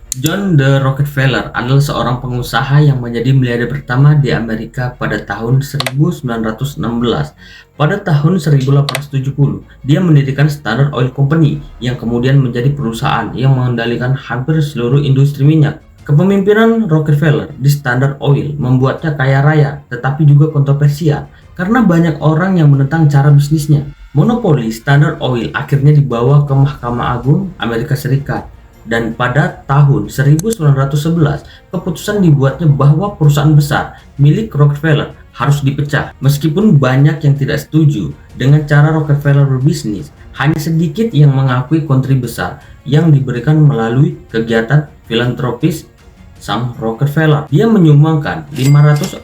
John D. Rockefeller adalah seorang pengusaha yang menjadi miliarder pertama di Amerika pada tahun 1916. Pada tahun 1870, dia mendirikan Standard Oil Company yang kemudian menjadi perusahaan yang mengendalikan hampir seluruh industri minyak. Kepemimpinan Rockefeller di Standard Oil membuatnya kaya raya, tetapi juga kontroversial karena banyak orang yang menentang cara bisnisnya. Monopoli Standard Oil akhirnya dibawa ke Mahkamah Agung Amerika Serikat. Dan pada tahun 1911, keputusan dibuatnya bahwa perusahaan besar milik Rockefeller harus dipecah. Meskipun banyak yang tidak setuju dengan cara Rockefeller berbisnis, hanya sedikit yang mengakui kontribusi besar yang diberikan melalui kegiatan filantropis sang Rockefeller. Dia menyumbangkan 540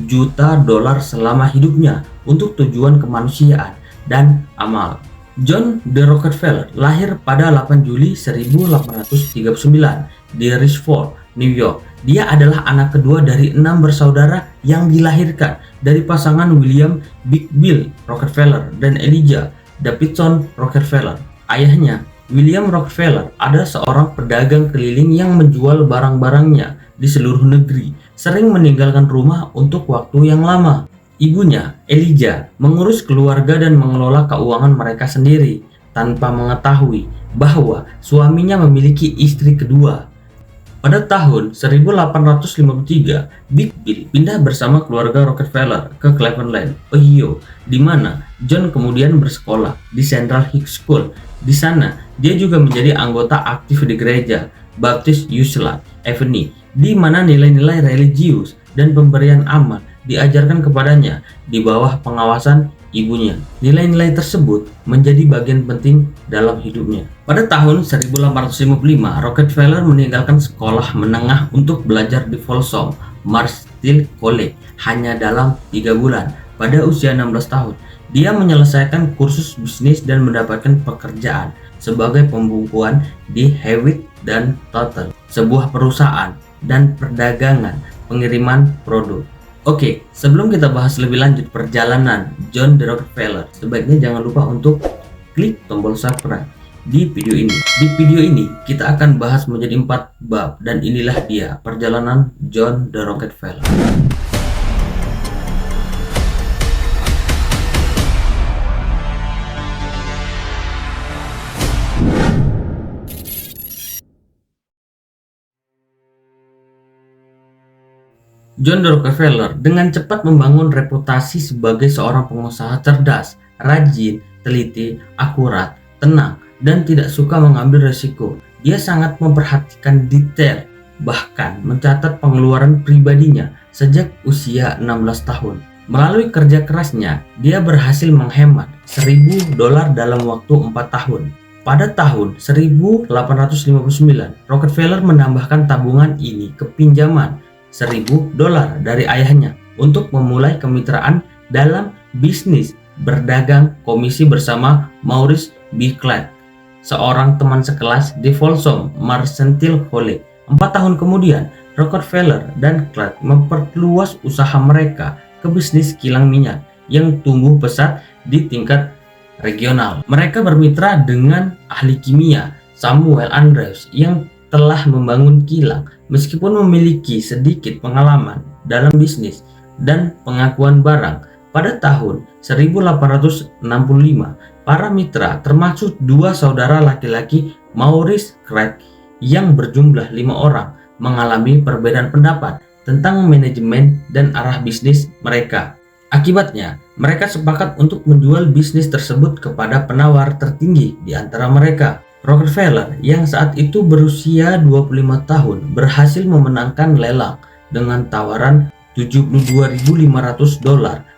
juta dolar selama hidupnya untuk tujuan kemanusiaan dan amal. John D. Rockefeller lahir pada 8 Juli 1839 di Richford, New York. Dia adalah anak kedua dari 6 bersaudara yang dilahirkan dari pasangan William Big Bill Rockefeller dan Elijah Davidson Rockefeller. Ayahnya, William Rockefeller, adalah seorang pedagang keliling yang menjual barang-barangnya di seluruh negeri, sering meninggalkan rumah untuk waktu yang lama. Ibunya, Elijah, mengurus keluarga dan mengelola keuangan mereka sendiri tanpa mengetahui bahwa suaminya memiliki istri kedua. Pada tahun 1853, Big Bill pindah bersama keluarga Rockefeller ke Cleveland, Ohio, di mana John kemudian bersekolah di Central High School. Di sana, dia juga menjadi anggota aktif di gereja Baptist Usula Avenue, di mana nilai-nilai religius dan pemberian amal diajarkan kepadanya di bawah pengawasan ibunya. Nilai-nilai tersebut menjadi bagian penting dalam hidupnya. Pada tahun 1855, Rockefeller meninggalkan sekolah menengah untuk belajar di Folsom Marsteller College hanya dalam 3 bulan. Pada usia 16 tahun, dia menyelesaikan kursus bisnis dan mendapatkan pekerjaan sebagai pembukuan di Hewitt dan Total, sebuah perusahaan dan perdagangan pengiriman produk. Oke, sebelum kita bahas lebih lanjut perjalanan John D. Rockefeller, sebaiknya jangan lupa untuk klik tombol subscribe di video ini. Di video ini, kita akan bahas menjadi 4 bab, dan inilah dia perjalanan John D. Rockefeller. John D. Rockefeller dengan cepat membangun reputasi sebagai seorang pengusaha cerdas, rajin, teliti, akurat, tenang, dan tidak suka mengambil risiko. Dia sangat memperhatikan detail, bahkan mencatat pengeluaran pribadinya sejak usia 16 tahun. Melalui kerja kerasnya, dia berhasil menghemat $1.000 dalam waktu 4 tahun. Pada tahun 1859, Rockefeller menambahkan tabungan ini ke pinjaman $1.000 dari ayahnya untuk memulai kemitraan dalam bisnis berdagang komisi bersama Maurice B. Clark, seorang teman sekelas di Folsom Marsteller College. 4 tahun kemudian, Rockefeller dan Clark memperluas usaha mereka ke bisnis kilang minyak yang tumbuh pesat di tingkat regional. Mereka bermitra dengan ahli kimia Samuel Andrews yang telah membangun kilang. Meskipun memiliki sedikit pengalaman dalam bisnis dan pengakuan barang, pada tahun 1865, para mitra termasuk 2 saudara laki-laki Maurice Clark yang berjumlah 5 orang mengalami perbedaan pendapat tentang manajemen dan arah bisnis mereka. Akibatnya, mereka sepakat untuk menjual bisnis tersebut kepada penawar tertinggi di antara mereka. Rockefeller yang saat itu berusia 25 tahun berhasil memenangkan lelang dengan tawaran $72.500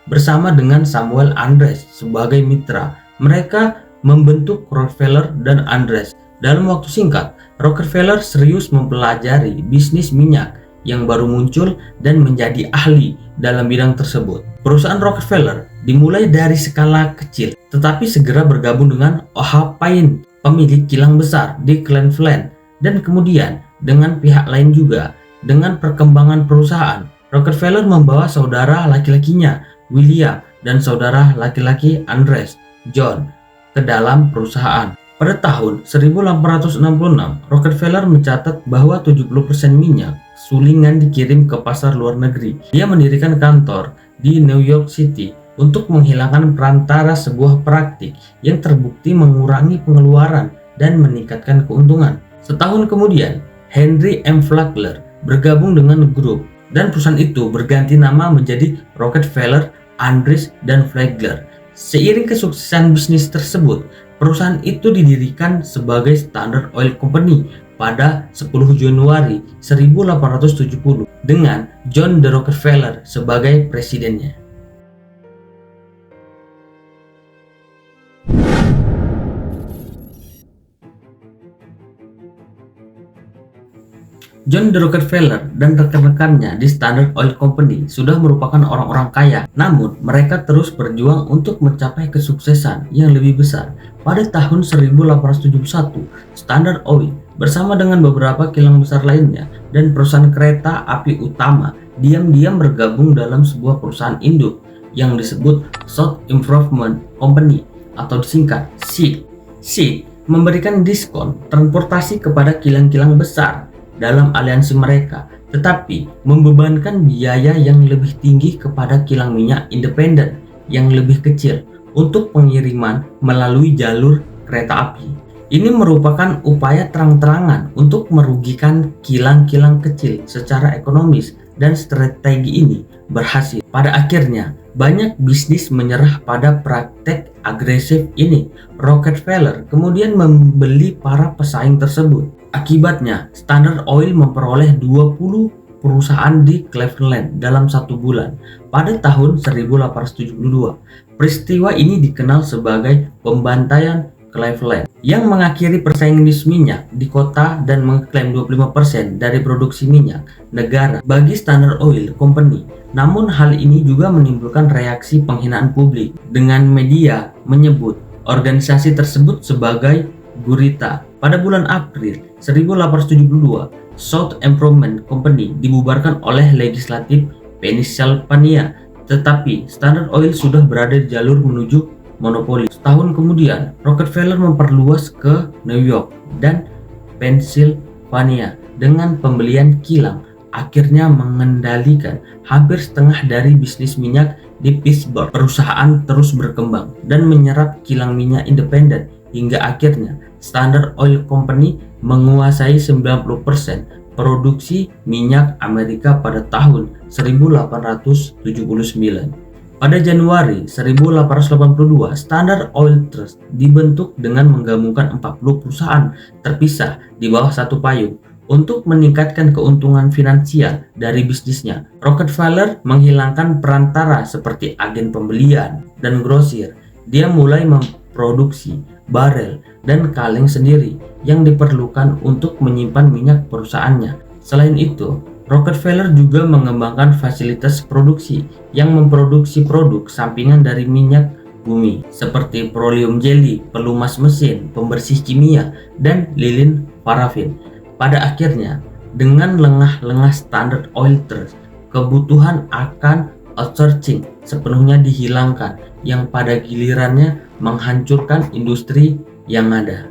bersama dengan Samuel Andrews sebagai mitra. Mereka membentuk Rockefeller dan Andrews. Dalam waktu singkat, Rockefeller serius mempelajari bisnis minyak yang baru muncul dan menjadi ahli dalam bidang tersebut. Perusahaan Rockefeller dimulai dari skala kecil, tetapi segera bergabung dengan O.H. Paine, pemilik kilang besar di Cleveland, dan kemudian dengan pihak lain juga. Dengan perkembangan perusahaan, Rockefeller membawa saudara laki-lakinya William dan saudara laki-laki Andrews, John, ke dalam perusahaan. Pada tahun 1866, Rockefeller mencatat bahwa 70% minyak sulingan dikirim ke pasar luar negeri. Dia mendirikan kantor di New York City untuk menghilangkan perantara, sebuah praktik yang terbukti mengurangi pengeluaran dan meningkatkan keuntungan. Setahun kemudian, Henry M. Flagler bergabung dengan grup dan perusahaan itu berganti nama menjadi Rockefeller, Andreessen, dan Flagler. Seiring kesuksesan bisnis tersebut, perusahaan itu didirikan sebagai Standard Oil Company pada 10 Januari 1870 dengan John D. Rockefeller sebagai presidennya. John D. Rockefeller dan rekan-rekannya di Standard Oil Company sudah merupakan orang-orang kaya, namun mereka terus berjuang untuk mencapai kesuksesan yang lebih besar. Pada tahun 1871, Standard Oil bersama dengan beberapa kilang besar lainnya dan perusahaan kereta api utama diam-diam bergabung dalam sebuah perusahaan induk yang disebut South Improvement Company atau disingkat SIC. SIC memberikan diskon transportasi kepada kilang-kilang besar dalam aliansi mereka, tetapi membebankan biaya yang lebih tinggi kepada kilang minyak independen yang lebih kecil untuk pengiriman melalui jalur kereta api. Ini merupakan upaya terang-terangan untuk merugikan kilang-kilang kecil secara ekonomis, dan strategi ini berhasil. Pada akhirnya, banyak bisnis menyerah pada praktek agresif ini. Rockefeller kemudian membeli para pesaing tersebut. Akibatnya, Standard Oil memperoleh 20 perusahaan di Cleveland dalam 1 bulan pada tahun 1872. Peristiwa ini dikenal sebagai pembantaian Cleveland yang mengakhiri persaingan bisnis minyak di kota dan mengklaim 25% dari produksi minyak negara bagi Standard Oil Company. Namun hal ini juga menimbulkan reaksi penghinaan publik dengan media menyebut organisasi tersebut sebagai gurita. Pada bulan April 1872, South Improvement Company dibubarkan oleh legislatif Pennsylvania, tetapi Standard Oil sudah berada di jalur menuju monopoli. Setahun kemudian, Rockefeller memperluas ke New York dan Pennsylvania dengan pembelian kilang, akhirnya mengendalikan hampir setengah dari bisnis minyak di Pittsburgh. Perusahaan terus berkembang dan menyerap kilang minyak independen hingga akhirnya Standard Oil Company menguasai 90% produksi minyak Amerika pada tahun 1879. Pada Januari 1882, Standard Oil Trust dibentuk dengan menggabungkan 40 perusahaan terpisah di bawah satu payung untuk meningkatkan keuntungan finansial dari bisnisnya. Rockefeller menghilangkan perantara seperti agen pembelian dan grosir. Dia mulai memproduksi barel dan kaleng sendiri yang diperlukan untuk menyimpan minyak perusahaannya. Selain itu, Rockefeller juga mengembangkan fasilitas produksi yang memproduksi produk sampingan dari minyak bumi seperti petroleum jelly, pelumas mesin, pembersih kimia, dan lilin parafin. Pada akhirnya, dengan lengah-lengah Standard Oil Trust, kebutuhan akan outsourcing sepenuhnya dihilangkan, yang pada gilirannya menghancurkan industri yang ada.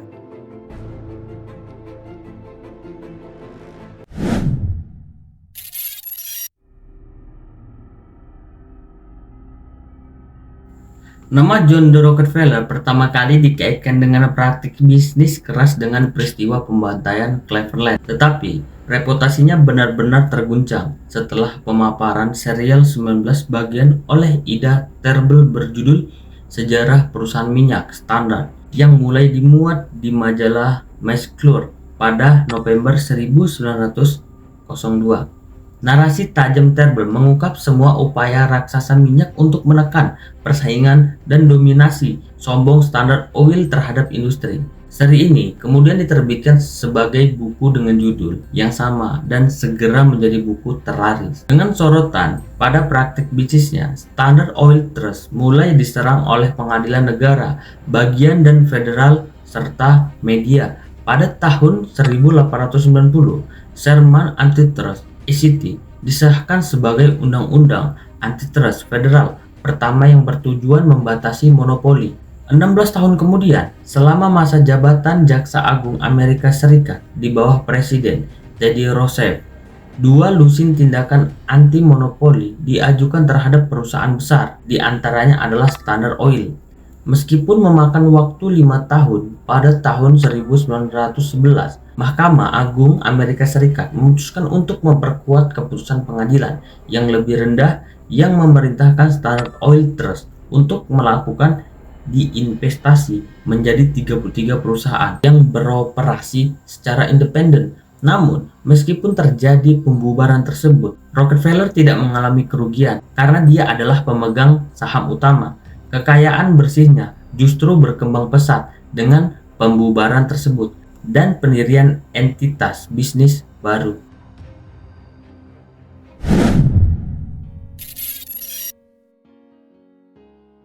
Nama John D. Rockefeller pertama kali dikaitkan dengan praktik bisnis keras dengan peristiwa pembantaian Cleveland, tetapi reputasinya benar-benar terguncang setelah pemaparan serial 19 bagian oleh Ida Tarbell berjudul Sejarah Perusahaan Minyak Standard yang mulai dimuat di majalah Mesclure pada November 1902. Narasi tajam Tarbell mengungkap semua upaya raksasa minyak untuk menekan persaingan dan dominasi sombong Standard Oil terhadap industri. Seri ini kemudian diterbitkan sebagai buku dengan judul yang sama dan segera menjadi buku terlaris. Dengan sorotan pada praktik bisnisnya, Standard Oil Trust mulai diserang oleh pengadilan negara, bagian dan federal serta media. Pada tahun 1890, Sherman Antitrust ACT disahkan sebagai undang-undang antitrust federal pertama yang bertujuan membatasi monopoli. 16 tahun kemudian, selama masa jabatan Jaksa Agung Amerika Serikat di bawah Presiden Teddy Roosevelt, dua lusin tindakan anti-monopoli diajukan terhadap perusahaan besar, di antaranya adalah Standard Oil. Meskipun memakan waktu 5 tahun, pada tahun 1911, Mahkamah Agung Amerika Serikat memutuskan untuk memperkuat keputusan pengadilan yang lebih rendah yang memerintahkan Standard Oil Trust untuk melakukan diinvestasi menjadi 33 perusahaan yang beroperasi secara independen. Namun, meskipun terjadi pembubaran tersebut, Rockefeller tidak mengalami kerugian karena dia adalah pemegang saham utama. Kekayaan bersihnya justru berkembang pesat dengan pembubaran tersebut dan pendirian entitas bisnis baru.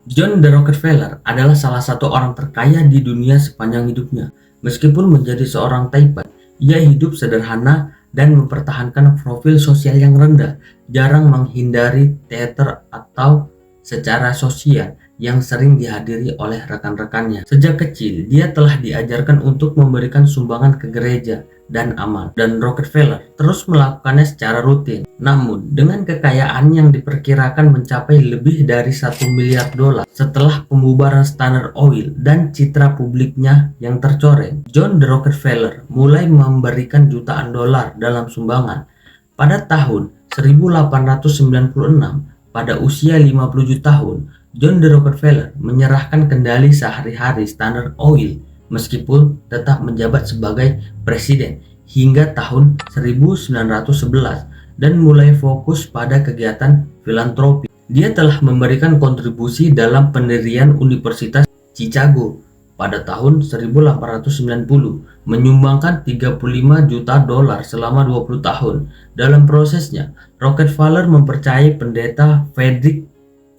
John D. Rockefeller adalah salah satu orang terkaya di dunia sepanjang hidupnya. Meskipun menjadi seorang taipan, ia hidup sederhana dan mempertahankan profil sosial yang rendah, jarang menghindari teater atau secara sosial yang sering dihadiri oleh rekan-rekannya. Sejak kecil, dia telah diajarkan untuk memberikan sumbangan ke gereja dan amal, dan Rockefeller terus melakukannya secara rutin. Namun, dengan kekayaan yang diperkirakan mencapai lebih dari $1 miliar setelah pembubaran Standard Oil dan citra publiknya yang tercoreng, John D. Rockefeller mulai memberikan jutaan dolar dalam sumbangan. Pada tahun 1896, pada usia 57 tahun, John D. Rockefeller menyerahkan kendali sehari-hari Standard Oil meskipun tetap menjabat sebagai presiden hingga tahun 1911 dan mulai fokus pada kegiatan filantropi. Dia telah memberikan kontribusi dalam pendirian Universitas Chicago pada tahun 1890, menyumbangkan $35 juta selama 20 tahun. Dalam prosesnya, Rockefeller mempercayai pendeta Frederick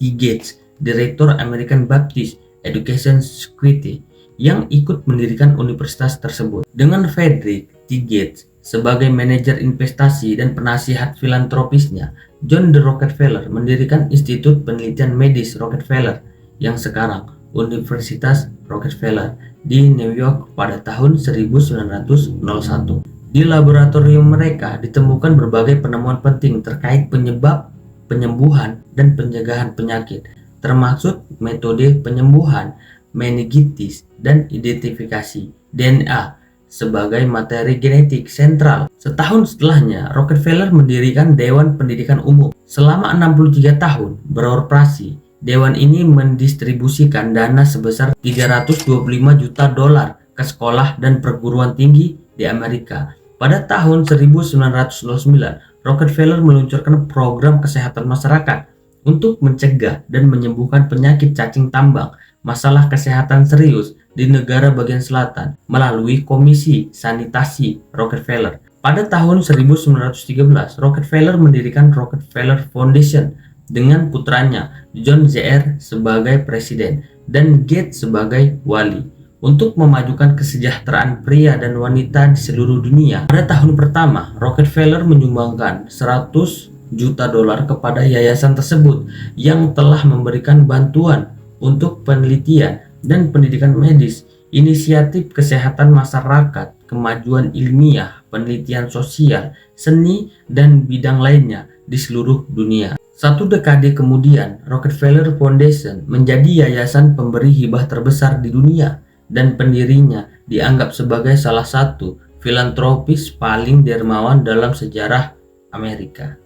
T. Gates, Direktur American Baptist Education Society, yang ikut mendirikan universitas tersebut. Dengan Frederick T. Gates sebagai manajer investasi dan penasihat filantropisnya, John D. Rockefeller mendirikan Institut Penelitian Medis Rockefeller yang sekarang Universitas Rockefeller di New York pada tahun 1901. Di laboratorium mereka ditemukan berbagai penemuan penting terkait penyebab, penyembuhan, dan pencegahan penyakit, termasuk metode penyembuhan meningitis dan identifikasi DNA sebagai materi genetik sentral. Setahun setelahnya, Rockefeller mendirikan Dewan Pendidikan Umum. Selama 63 tahun beroperasi, Dewan ini mendistribusikan dana sebesar $325 juta ke sekolah dan perguruan tinggi di Amerika. Pada tahun 1909, Rockefeller meluncurkan program kesehatan masyarakat untuk mencegah dan menyembuhkan penyakit cacing tambang, masalah kesehatan serius di negara bagian selatan melalui Komisi Sanitasi Rockefeller. Pada tahun 1913, Rockefeller mendirikan Rockefeller Foundation dengan putranya John Jr. sebagai presiden dan Gates sebagai wali untuk memajukan kesejahteraan pria dan wanita di seluruh dunia. Pada tahun pertama, Rockefeller menyumbangkan $100 juta kepada yayasan tersebut yang telah memberikan bantuan untuk penelitian dan pendidikan medis, inisiatif kesehatan masyarakat, kemajuan ilmiah, penelitian sosial, seni, dan bidang lainnya di seluruh dunia. 1 dekade kemudian, Rockefeller Foundation menjadi yayasan pemberi hibah terbesar di dunia dan pendirinya dianggap sebagai salah satu filantropis paling dermawan dalam sejarah Amerika.